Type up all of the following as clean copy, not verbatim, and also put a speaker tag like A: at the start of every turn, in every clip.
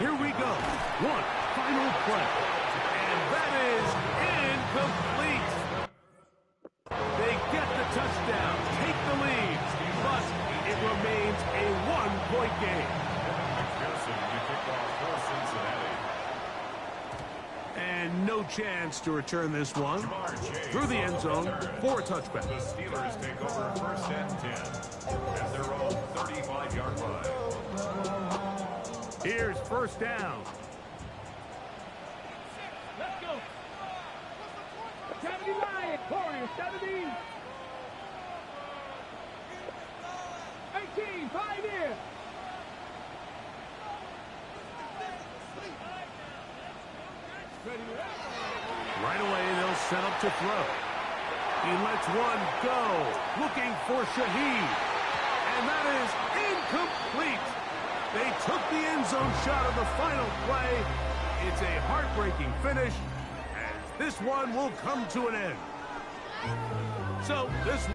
A: Here we go. One final play. And that is incomplete. They get the touchdown, take the lead, but it remains a one-point game.
B: McPherson to kick off for Cincinnati.
A: And no chance to return this one. Through the end zone for a touchback.
B: The Steelers take over first and 10 at their own 35-yard line.
A: Here's first down.
C: Let's go. 79, corner, 70. 18, 5 here.
A: Right away, they'll set up to throw. He lets one go, looking for Shaheed. And that is incomplete. They took the end zone shot of the final play. It's a heartbreaking finish, as this one will come to an end. So this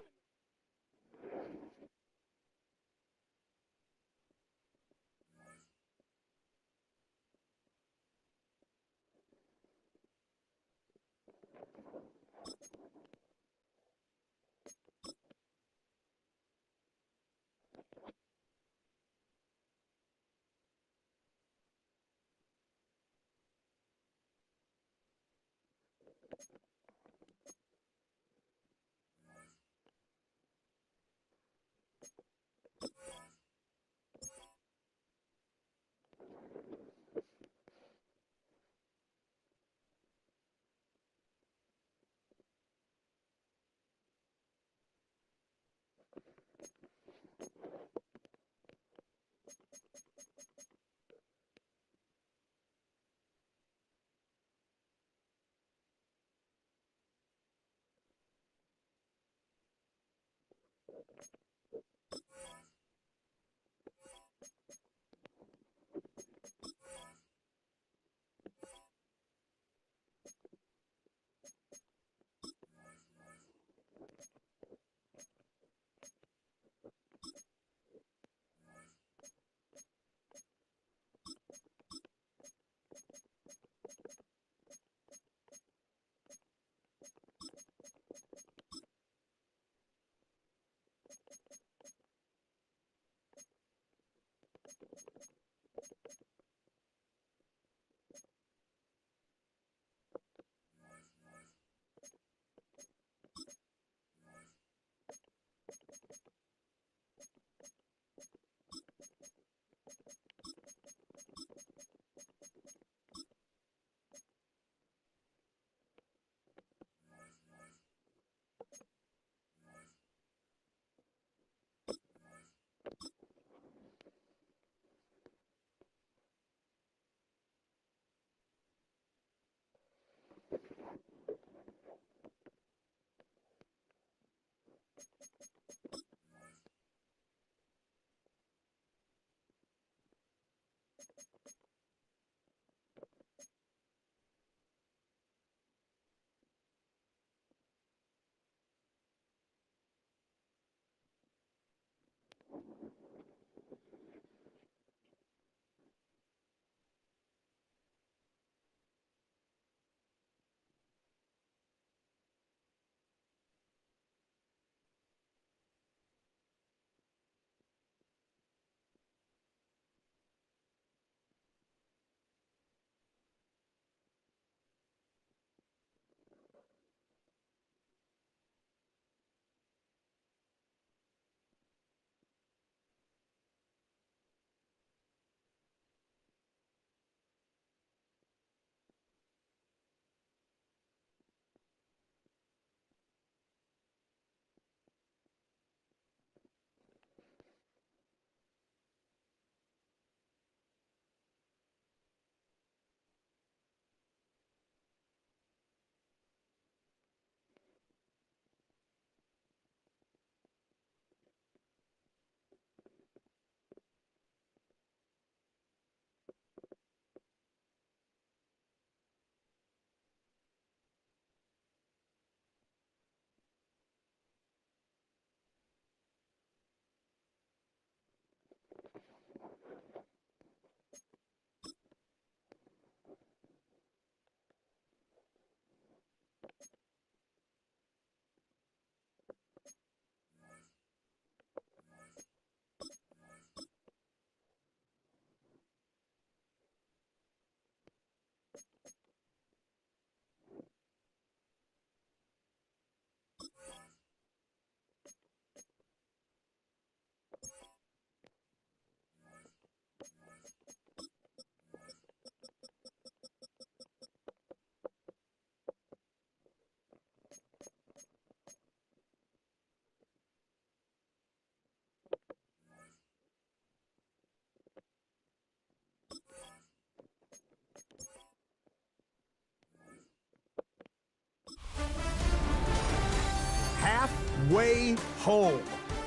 D: home.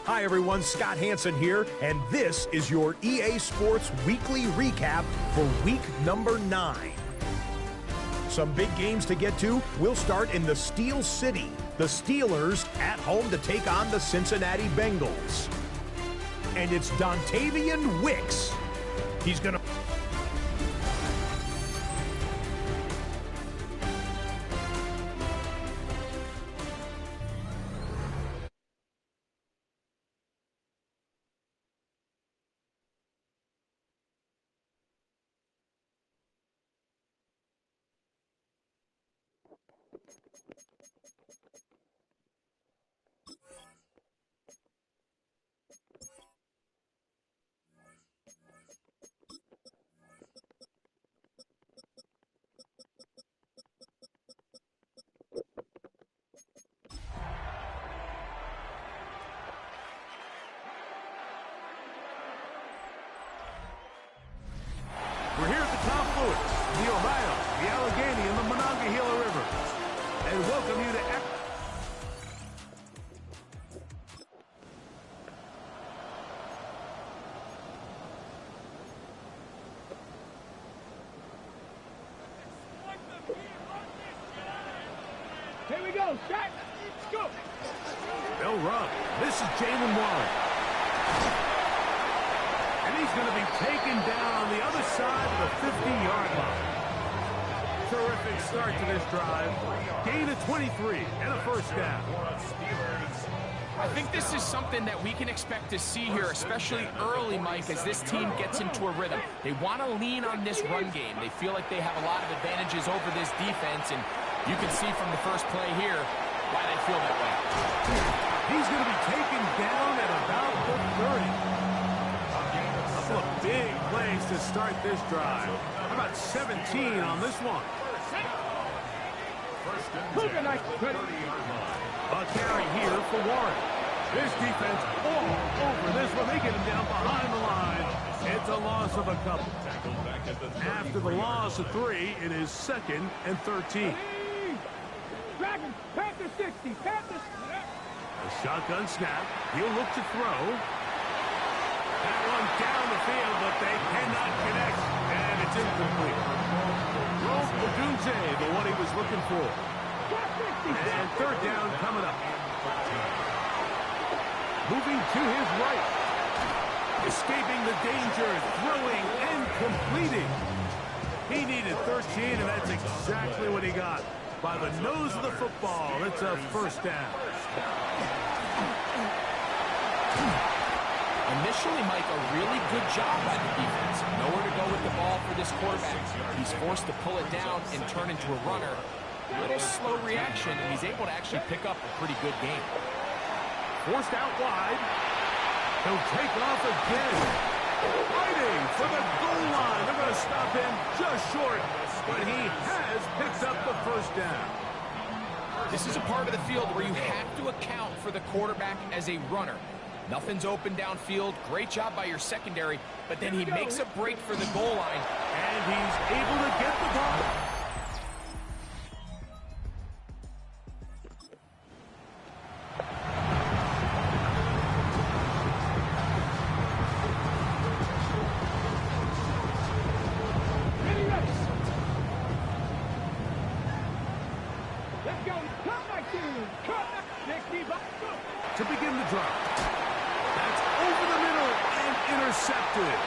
D: Hi everyone, Scott Hansen here, and this is your EA Sports Weekly Recap for week number 9. Some big games to get to. We'll start in the Steel City. The Steelers at home to take on the Cincinnati Bengals. And it's Dontavian Wicks. He's going to...
A: We're here at the Tom Lewis, the Ohio, the Allegheny, and the Monongahela Rivers. And welcome you to...
C: Here we go, Shaq. Let's go.
A: They'll run. This is Jalen Warren. And he's going to be taken down on the other side of the 50-yard line. Terrific start to this drive. Gain of 23 and a first down.
E: I think this is something that we can expect to see here, especially early, Mike, as this team gets into a rhythm. They want to lean on this run game. They feel like they have a lot of advantages over this defense, and you can see from the first play here why they feel that way.
A: He's going to be taken down at about the 30. Couple of big plays to start this drive. How about 17 on this one?
C: Cougar nice.
A: A carry here for Warren. This defense all over this one. They get him down behind the line. It's a loss of a couple. After the loss of 3, it is 2nd and 13.
C: Dragons, Panther 60, Panthers.
A: A shotgun snap. He'll look to throw. That one down the field, but they cannot connect, and it's incomplete. Rome Odunze, but what he was looking for. And third down coming up. Moving to his right. Escaping the danger, throwing and completing. He needed 13, and that's exactly what he got. By the nose of the football, it's a first down.
E: Initially, Mike, a really good job by the defense. Nowhere to go with the ball for this quarterback. He's forced to pull it down and turn into a runner. A little slow reaction, and he's able to actually pick up a pretty good game.
A: Forced out wide. He'll take off again. Fighting for the goal line. They're going to stop him just short, but he has picked up the first down.
E: This is a part of the field where you have to account for the quarterback as a runner. Nothing's open downfield. Great job by your secondary, but then he makes a break for the goal line.
A: And he's able to get the ball.
C: Let's go. Come back
A: To begin the drive. That's over the middle and intercepted.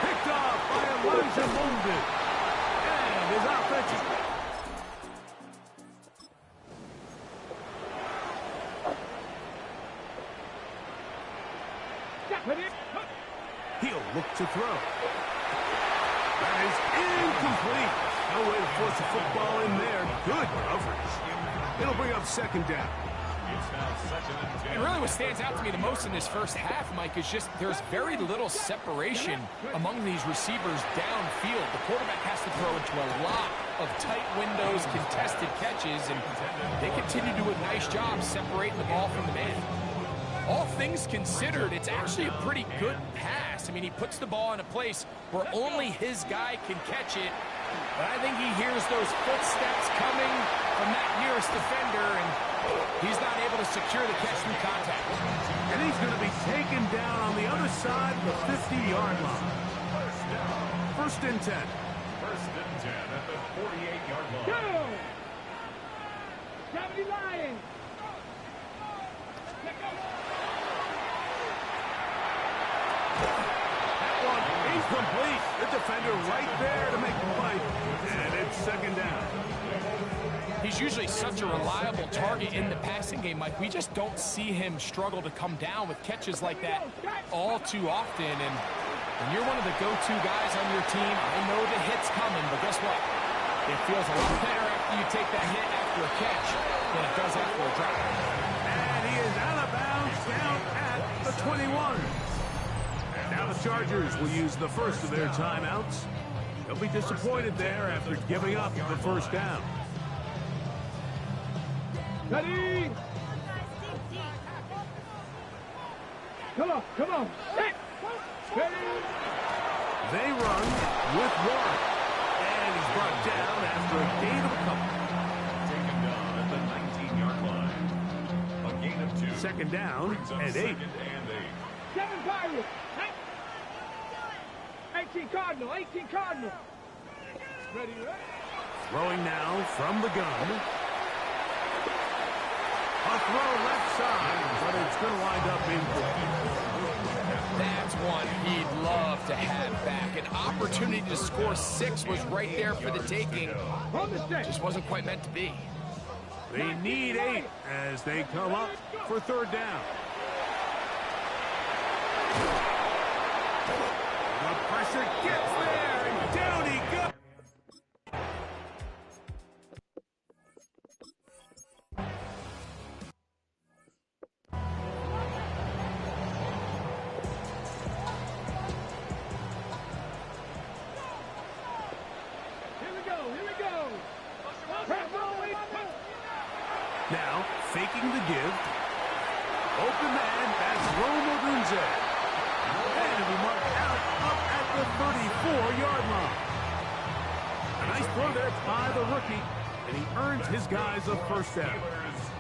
A: Picked off by Elijah Molden. And his offensive... He'll look to throw. That is incomplete. No way to force a football in there. Good coverage. It'll bring up second down.
E: And really what stands out to me the most in this first half, Mike, is just there's very little separation among these receivers downfield. The quarterback has to throw into a lot of tight windows, contested catches, and they continue to do a nice job separating the ball from the man. All things considered, it's actually a pretty good pass. I mean, he puts the ball in a place where only his guy can catch it, But I think he hears those footsteps coming from that nearest defender, and he's not able to secure the catch through contact.
A: And he's going to be taken down on the other side of the 50-yard line. First and 10.
B: First and 10 at the 48-yard line.
C: Go! 70 Lions. Let go.
A: That one incomplete. The defender right there to make the play. And it's second down.
E: He's usually such a reliable target in the passing game, Mike. We just don't see him struggle to come down with catches like that all too often. And when you're one of the go-to guys on your team, I know the hit's coming, but guess what? It feels a lot better after you take that hit after a catch than it does after a drop.
A: And he is out of bounds down at the 21. Now the Chargers will use the first of their timeouts. They'll be disappointed there after giving up the first down.
C: Ready? Come on, come on. Set. Ready?
A: They run with one. And he's brought down after a gain of a couple.
B: Taken down at the 19-yard line. A gain of 2.
A: Second down
B: Brings up
A: and 8.
B: second and 8.
C: 7 Pirates. 18 Cardinal, 18 Cardinal. Ready, ready?
A: Throwing now from the gun. A throw left side, but it's going to wind up incomplete.
E: That's one he'd love to have back. An opportunity to score 6 was right there for the taking.
C: On the stick.
E: Just wasn't quite meant to be.
A: They need 8 as they come up for third down. The pressure gets there, and down he goes. Now, faking the give. Open man, that's Rome Odunze. And he'll be marked out up at the 34-yard line. A nice throw there by the rookie, and he earns his guys a first down.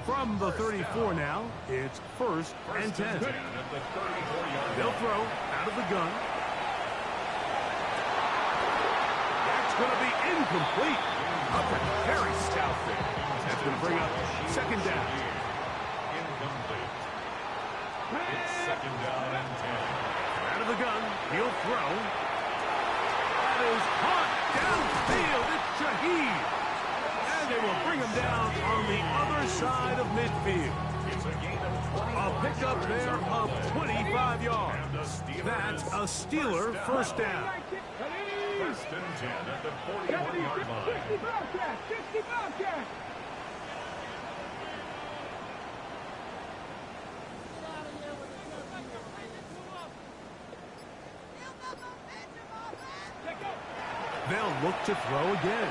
A: From the 34 now, it's first and 10. They'll throw out of the gun. That's going to be incomplete. Up and very stout there. That's going to bring up second down.
B: Incomplete. It's second down and 10.
A: Out of the gun, he'll throw. That is caught downfield. It's Shaheed. And they will bring him down on the other side of midfield.
B: It's a gain of 20.
A: A pickup there of 25 yards. That's a Steeler first down.
B: First and 10 at the 41-yard line.
C: 60 Bobcats, 60 Bobcats.
A: They'll look to throw again.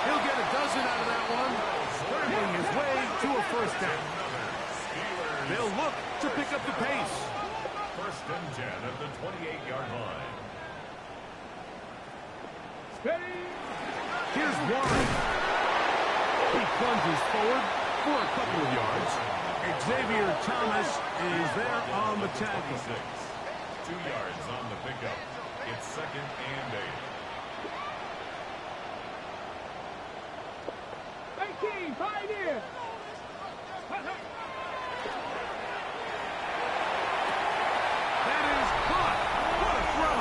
A: He'll get a dozen out of that one, scrambling his way to a first down. They'll look to pick up the pace.
B: First and 10 at the 28-yard line.
C: Ready?
A: Here's Warren. He plunges forward for a couple of yards. Xavier Thomas is there on the tackle.
B: 2 yards on the pickup. It's second and 8.
C: 18, Pioneer.
A: That is caught. What a throw.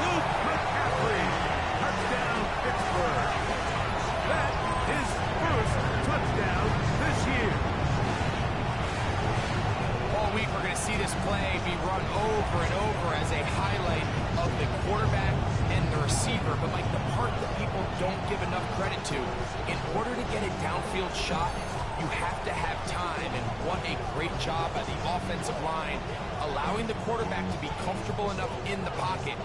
A: Luke McCaffrey. Touchdown, Pittsburgh. That is first touchdown this year.
E: All week we're going to see this play be run over and over as a highlight of the quarterback and the receiver. But like the part that people don't give enough credit to, in order to get a downfield shot, you have to have time. And what a great job by the offensive line, allowing the quarterback to be comfortable enough in the pocket.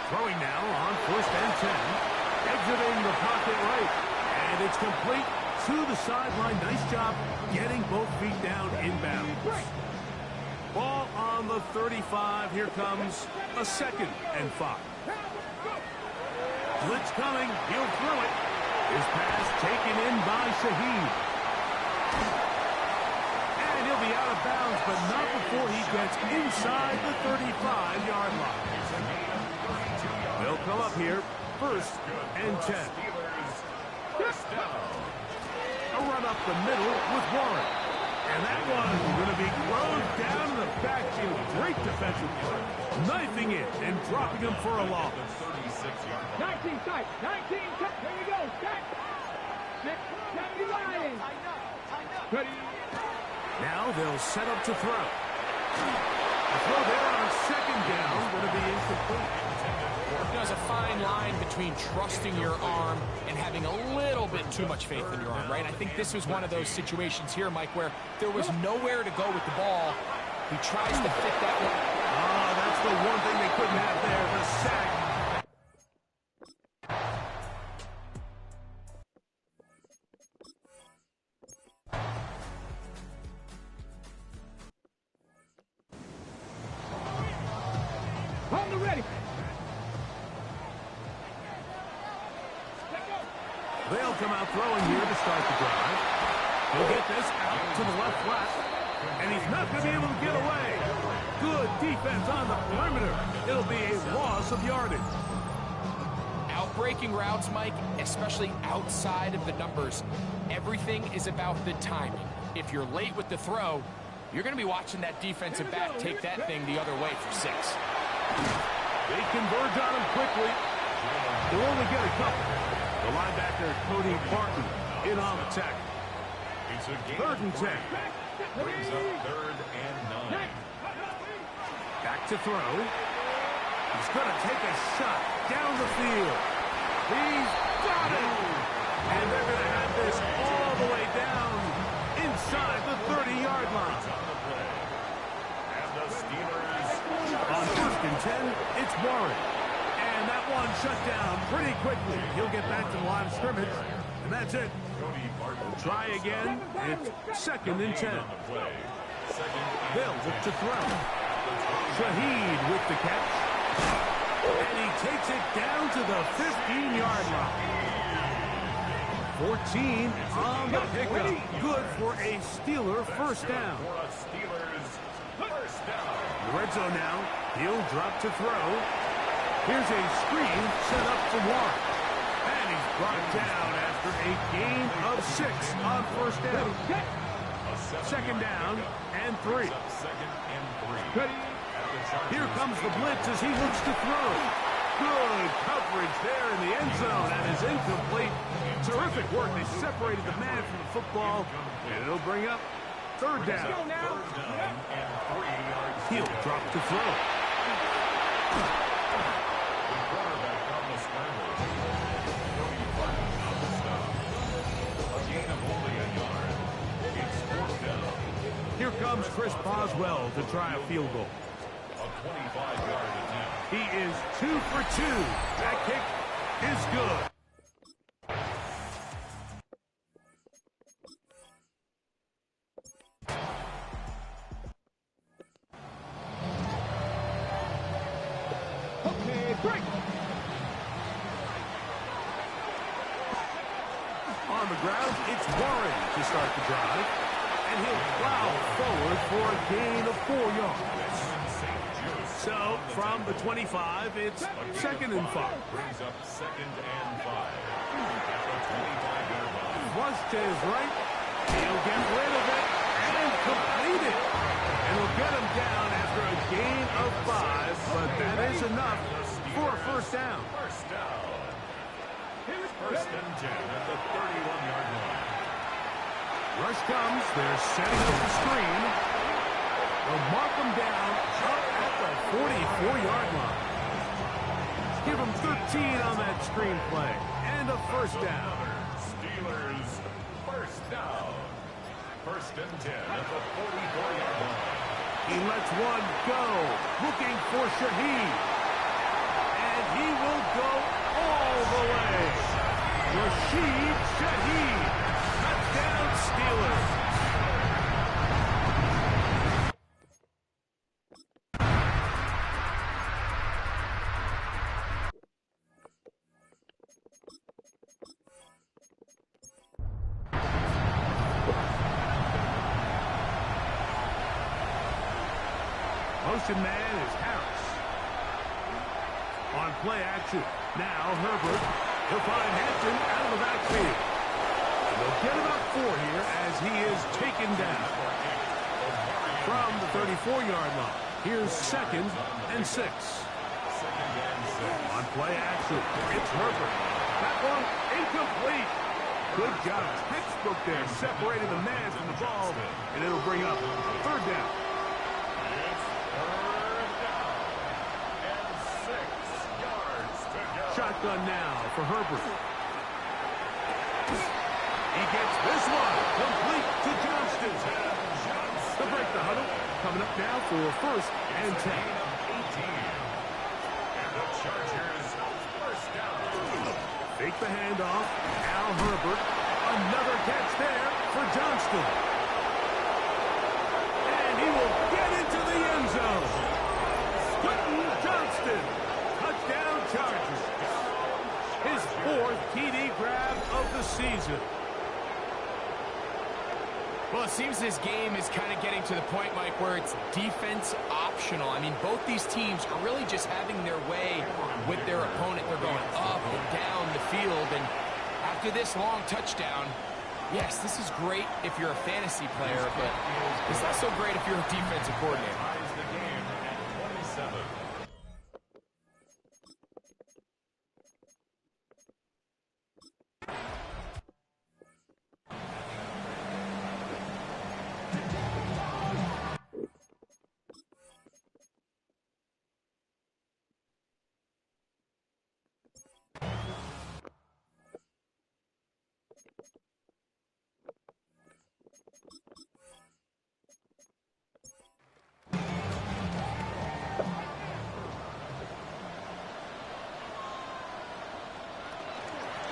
A: Throwing now on 1st and 10. Exiting the pocket right. And it's complete to the sideline. Nice job getting both feet down inbound. Ball on the 35. Here comes a 2nd and 5. Blitz coming. He'll throw it. His pass taken in by Shaheed. And he'll be out of bounds, but not before he gets inside the 35-yard line. They'll come up here, 1st and 10. A run up the middle with Warren. And that one going to be thrown down in the backfield. Great defensive play. Knifing it and dropping him for a loss.
C: 19 tight. 19 tight. Here we go. Tight. 6, 7 line. Ready.
A: Now they'll set up to throw. The throw there on 2nd down. Going to be incomplete.
E: There's a fine line between trusting your arm and having a little bit too much faith in your arm, right? I think this was one of those situations here, Mike, where there was nowhere to go with the ball. He tries to fit that one.
A: Oh, that's the one thing they couldn't have there, the sack.
C: On the ready.
A: They'll come out throwing here to start the drive. He'll get this out to the left flat. And he's not going to be able to get away. Good defense on the perimeter. It'll be a loss of yardage.
E: Outbreaking routes, Mike, especially outside of the numbers, everything is about the timing. If you're late with the throw, you're going to be watching that defensive back take that thing the other way for 6.
A: They converge on him quickly. They'll only get a couple. The linebacker, Cody Barton, in on the tackle. 3rd and 10.
B: Brings up 3rd and 9.
A: Back to throw. He's going to take a shot down the field. He's got it! And they're going to have this all the way down inside the 30-yard line.
B: And the Steelers
A: On 1st and 10, it's Warren. And that one shut down pretty quickly. He'll get back to the line of scrimmage, and that's it. We'll try again. It's 2nd and 10. They'll look to throw. Shaheed with the catch. And he takes it down to the 15-yard line. 14 on the pickup. Good for a Steeler 1st down. The red zone now. He'll drop to throw. Here's a screen set up for Warren. And he's brought down after a gain of 6 on 1st down. 2nd down and 3. Here comes the blitz as he looks to throw. Good coverage there in the end zone, and is incomplete. Terrific work. They separated the man from the football, and it'll bring up 3rd down. He'll drop to throw. Here comes Chris Boswell to try a field goal.
B: A 25-yard attempt.
A: He is 2 for 2. That kick is good.
C: Okay, break.
A: On the ground, it's Warren to start the drive. And he'll plow forward for a gain of 4 yards. So, from the 25, it's 2nd and 5.
B: Brings up 2nd and 5. At the 25-yard line.
A: Flush to his right. He'll get rid of it and complete it. And we'll get him down after a gain of 5, but that is enough for a 1st down.
B: 1st down. 1st and 10 at the 31-yard line.
A: Rush comes. They're setting up the screen. They'll mark them down up at the 44-yard line. Give them 13 on that screen play. And a 1st down.
B: Steelers 1st down. 1st and 10 at the 44-yard line.
A: He lets one go. Looking for Shaheed. And he go all the way. Rashid Shaheed. Touchdown Steelers. Motion man is Harris. On play action. Now Herbert. He'll find Hampton out of the backfield. They'll get about 4 here as he is taken down. From the 34-yard line. Here's 2nd and 6. On play action. It's Herbert. That one incomplete. Good job. Textbook there. Separating the man from the ball. And it'll bring up 3rd down. Shotgun now for Herbert. He gets this one complete to Johnston. To break the huddle. Coming up now for 1st and 10.
B: And the Chargers first down.
A: Fake the handoff. Now Herbert. Another catch there for Johnston. And he will get into the end zone. Quentin Johnston. Touchdown Chargers. His 4th TD grab of the season.
E: Well, it seems this game is kind of getting to the point, Mike, where it's defense optional. I mean, both these teams are really just having their way with their opponent. They're going up and down the field, and after this long touchdown, yes, this is great if you're a fantasy player, but it's not so great if you're a defensive coordinator.
B: Ties the game at 27.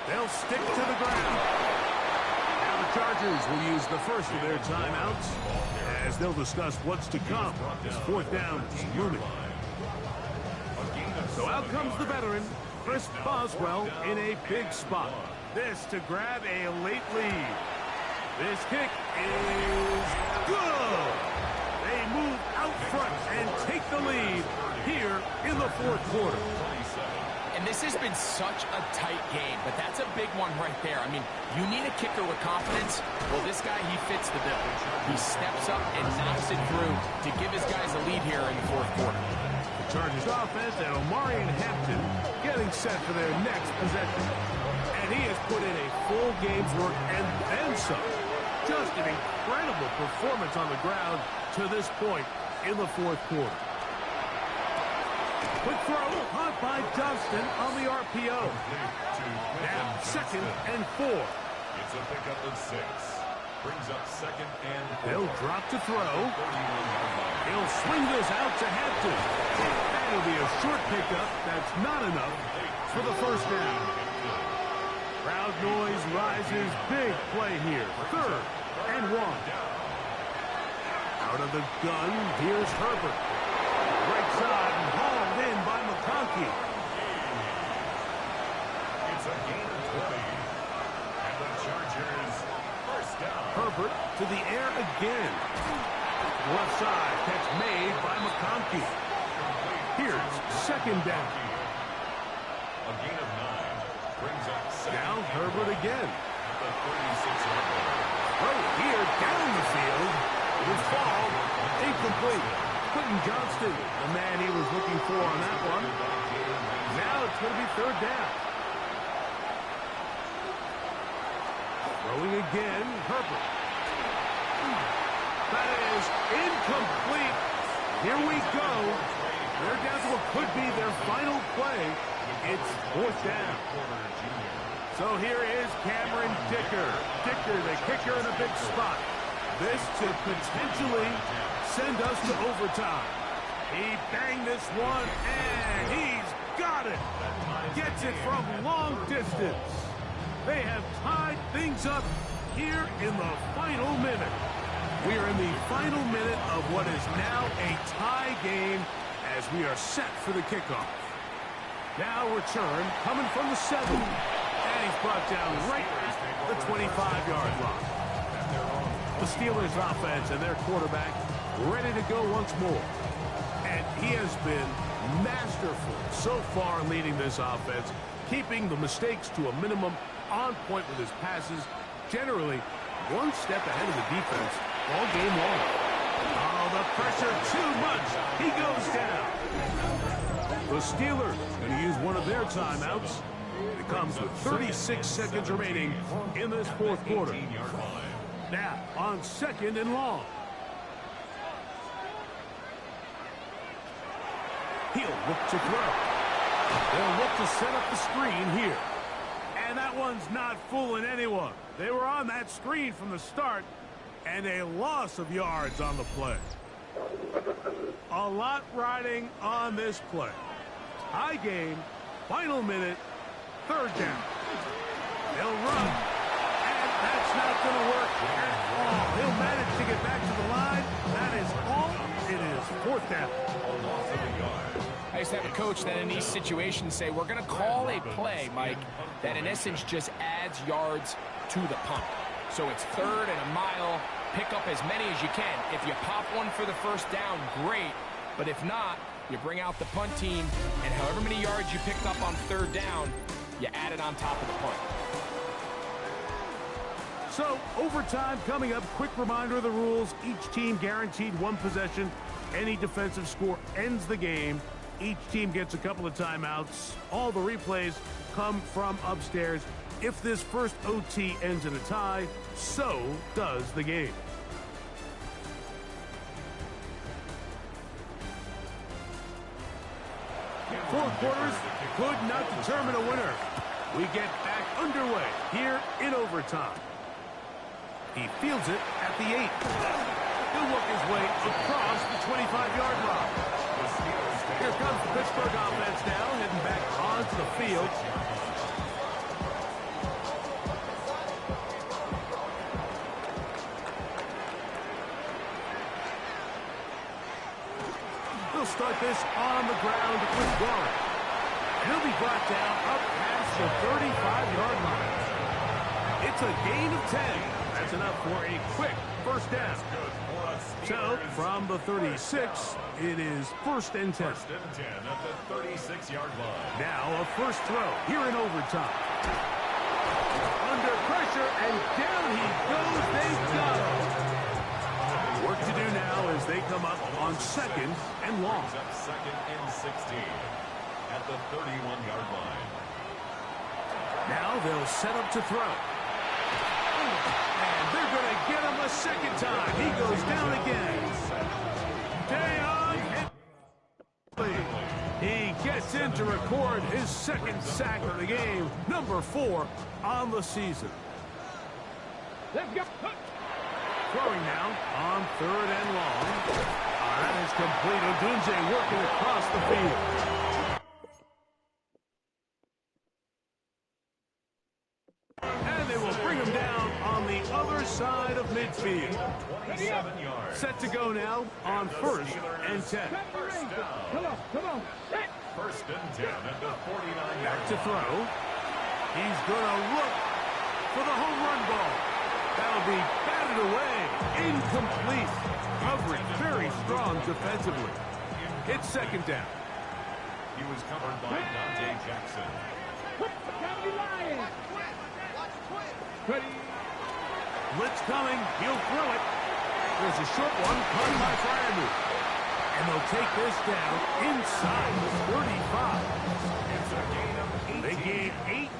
A: They'll stick to the ground. Now the Chargers will use the first of their timeouts as they'll discuss what's to come as 4th down is looming. So out comes the veteran, Chris Boswell, in a big spot. This to grab a late lead. This kick is good. They move out front and take the lead here in the 4th quarter.
E: And this has been such a tight game, but that's a big one right there. I mean, you need a kicker with confidence. Well, this guy, he fits the bill. He steps up and knocks it through to give his guys a lead here in the 4th quarter.
A: The Chargers offense and Omarion Hampton getting set for their next possession. And he has put in a full game's work and then some. Just an incredible performance on the ground to this point in the 4th quarter. Quick throw, caught by Johnston on the RPO. Now 2nd and 4.
B: It's a pickup of 6. Brings up 2nd and 4.
A: They'll drop to throw. He'll swing this out to Hampton. That'll be a short pickup. That's not enough for the 1st down. Crowd noise rises. Big play here. 3rd and 1. Out of the gun, here's Herbert. Right side and hauled in by McConkey.
B: It's a gain of 20. And the Chargers first down.
A: Herbert to the air again. Left side, catch made by McConkey. Here's 2nd down.
B: A gain of 9. Brings up 2nd.
A: Now Herbert again.
B: The 36-yard line.
A: Throw here down the field. It was fall. Incomplete. Quentin Johnston, the man he was looking for on that one. Now it's going to be 3rd down. Throwing again, Herbert. That is incomplete. Here we go. They're down to what could be their final play. It's 4th down. So here is Cameron Dicker. Dicker, the kicker in a big spot. This to potentially send us to overtime. He banged this one, and he's got it. Gets it from long distance. They have tied things up here in the final minute. We are in the final minute of what is now a tie game as we are set for the kickoff. Now return coming from the 7. And he's brought down right at the 25-yard line. The Steelers offense and their quarterback ready to go once more. And he has been masterful so far leading this offense, keeping the mistakes to a minimum, on point with his passes, generally one step ahead of the defense all game long. Oh, the pressure too much. He goes down. The Steelers going to use one of their timeouts. It comes with 36 seconds remaining in this fourth quarter. Now on 2nd and long. He'll look to throw. They'll look to set up the screen here. And that one's not fooling anyone. They were on that screen from the start, and a loss of yards on the play. A lot riding on this play. High game, final minute, 3rd down. They'll run, and that's not going to work at all. He'll manage to get back to the line. That is all. It is 4th down.
E: I used to have a coach that in these situations say, we're going to call a play, Mike, that in essence just adds yards to the punt. So it's 3rd and a mile. Pick up as many as you can. If you pop one for the 1st down, great. But if not, you bring out the punt team, and however many yards you picked up on 3rd down, you add it on top of the punt.
A: So, overtime coming up. Quick reminder of the rules. Each team guaranteed 1 possession. Any defensive score ends the game. Each team gets a couple of timeouts. All the replays come from upstairs. If this first OT ends in a tie, so does the game. Four quarters could not determine a winner. We get back underway here in overtime. He fields it at the 8. He'll work his way across the 25-yard line. Here comes the Pittsburgh offense now, heading back onto the field. They'll start this on the ground with Warren. He'll be brought down up past the 35-yard line. It's a gain of 10. That's enough for a quick 1st down. So, from the 36, it is 1st and 10.
B: 1st and 10 at the 36-yard line.
A: Now a first throw here in overtime. Under pressure, and down he goes. They've got him. Work to do now as they come up on 2nd and long.
B: 2nd and 16 at the 31-yard line.
A: Now they'll set up to throw. And they're going to get him a 2nd time. He goes down again. He gets in to record his 2nd sack of the game, number 4 on the season.
C: Let's go.
A: Throwing now on 3rd and long. That is complete. Odunze working across the field. And they will bring him down on the other side of midfield.
B: 27 yards.
A: Set to go now on 1st and 10.
C: Come on. Set.
B: 1st and 10 at the 49-yard
A: Back to throw. He's going to look for the home run ball. That'll be batted away. Incomplete. Coverage very strong defensively. It's 2nd down.
B: He was covered by Dante Jackson.
C: County Lions. Ready.
A: Blitz coming. He'll throw it. There's a short one caught by Freiermuth. And they'll take this down inside the 35.
B: It's a gain of 18.
A: They gain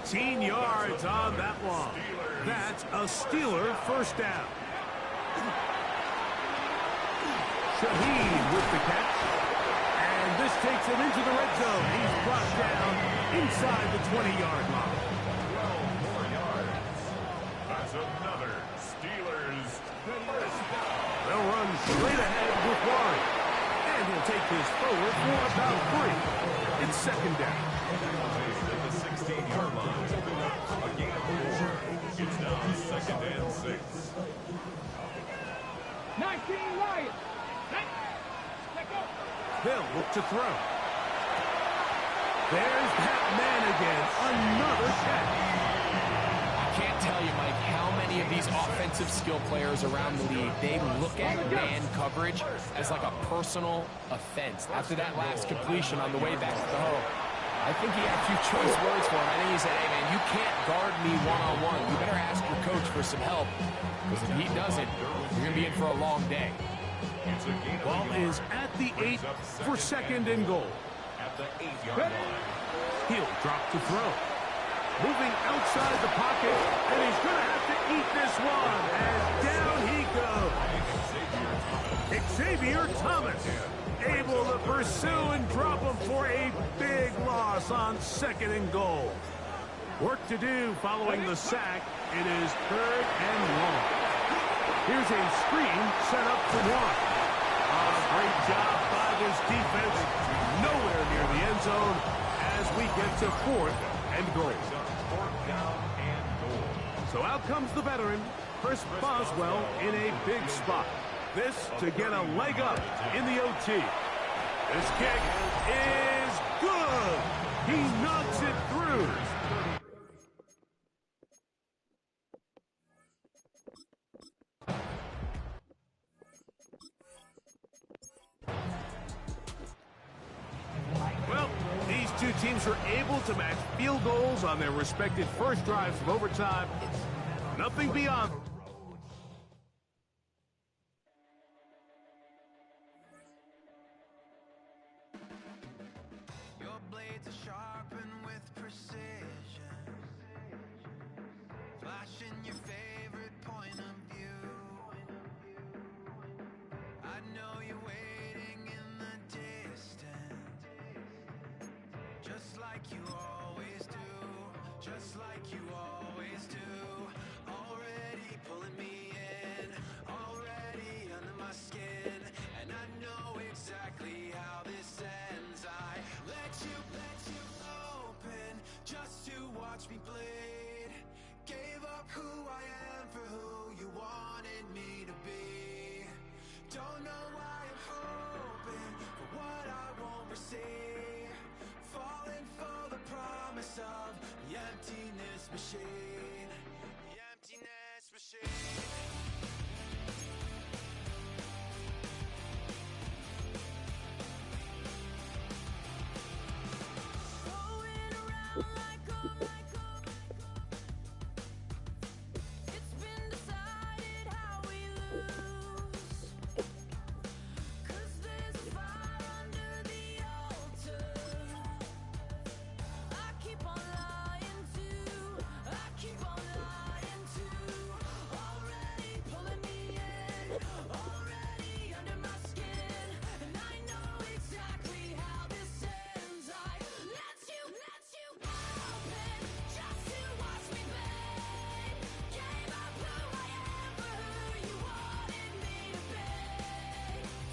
A: 18 yards on that one. That's a Steeler 1st down. Shaheen with the catch. And this takes him into the red zone. He's brought down inside the 20-yard line.
B: 12 more yards. That's another Steelers 1st down.
A: They'll run straight ahead with Warren. And he'll take this forward for about 3. It's second down.
B: At the 16-yard line. A gain of 4. It's now second and 6.
C: 19 Lions. Let go.
A: Hill look to throw. There's that man again. Another catch.
E: I can't tell you, Mike, how many of these offensive skill players around the league, they look at man coverage as like a personal offense. After that last completion on the way back to the hole, I think he had a few choice words for him. I think he said, hey, man, you can't guard me one-on-one. You better ask your coach for some help, because if he doesn't, you're going to be in for a long day.
A: Ball is at the 8 for second and goal.
B: At the 8-yard line.
A: He'll drop to throw. Moving outside the pocket, and he's going to have to eat this one as down he goes. Xavier Thomas able to pursue and drop him for a big loss on second and goal. Work to do following the sack. It is 3rd and long. Here's a screen set up for 1. Great job by this defense. Nowhere near the end zone as we get to 4th and goal. So out comes the veteran, Chris Boswell, in a big spot. This to get a leg up in the OT. This kick is good. He knocks it through. Well, these two teams were able to match field goals on their respective first drives from overtime. Nothing beyond.
F: Your blades are sharpened with precision, flashing your favorite point of view. I know you're waiting in the distance, just like you always do, just like you always do. Already pulling me in, already under my skin, and I know exactly how this ends. I let you open just to watch me bleed. Gave up who I am for who you wanted me to be. Don't know why I'm hoping for what I won't receive. Falling for the promise of the emptiness machine. The emptiness machine. Going around like it's been decided how we lose. 'Cause there's a fire under the altar. I keep on lying to, I keep on lying to. Already pulling me in, already under my skin, and I know exactly how this ends. I let you open just to watch me bleed. Gave up who I am for who you wanted me to be.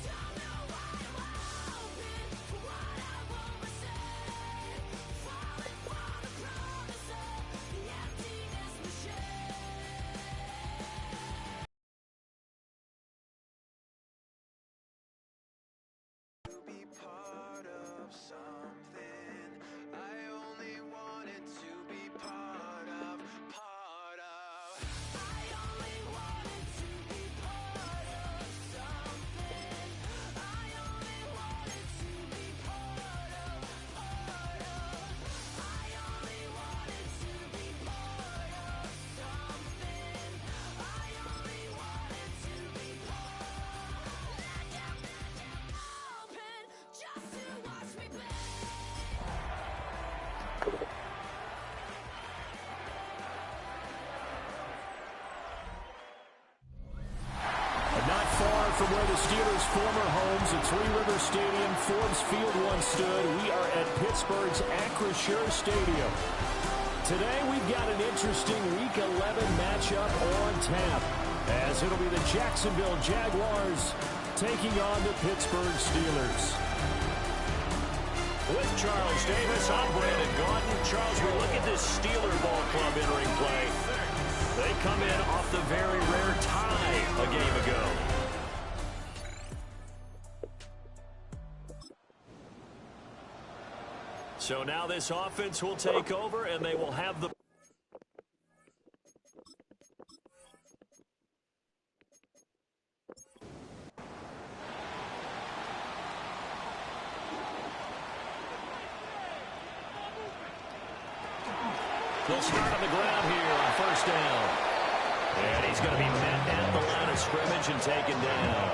F: Don't know why I'm hoping for what I won't receive. Falling for the promise of the emptiness machine. To be part of something I only wanted to be part of, I only wanted to be part of something. I only wanted to be part of, I only wanted to be part of something. I only wanted to be open just to watch me bleed.
G: But not far from where the Steelers' former homes at Three River Stadium, Forbes Field once stood, we are at Pittsburgh's Acrisure Stadium. Today we've got an interesting Week 11 matchup on tap, as it'll be the Jacksonville Jaguars taking on the Pittsburgh Steelers. With Charles Davis, I'm Brandon Gaudin. Charles, we look at this Steeler ball club entering play. They come in off the very rare tie a game ago. So now this offense will take over, and they will have the... They'll start on the ground here on first down. And he's going to be met at the line of scrimmage and taken down.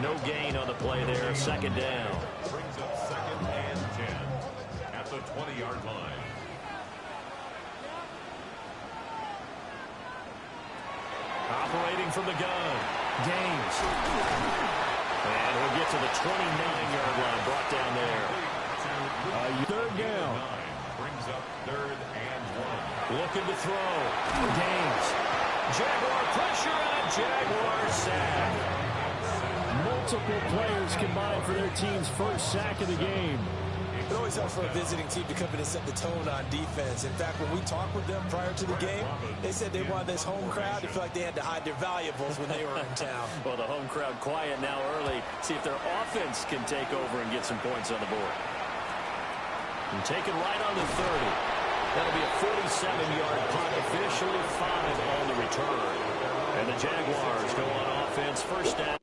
G: No gain on the play there. Second down.
B: Brings up 2nd and 10 at the 20-yard line.
G: Operating from the gun. Gaines. And he'll get to the 29-yard line. Brought down there. Third down.
B: Brings up 3rd and 1.
G: Looking to throw. Gaines. Jaguar pressure and a Jaguar sack. Multiple players combined for their team's first sack of the game.
H: It always helps for a visiting team to come in and set the tone on defense. In fact, when we talked with them prior to the game, they said they wanted this home crowd to feel like they had to hide their valuables when they were in town.
G: Well, the home crowd quiet now early. See if their offense can take over and get some points on the board. And taken right on the 30. That'll be a 47-yard punt, officially 5 on the return. And the Jaguars go on offense, first down.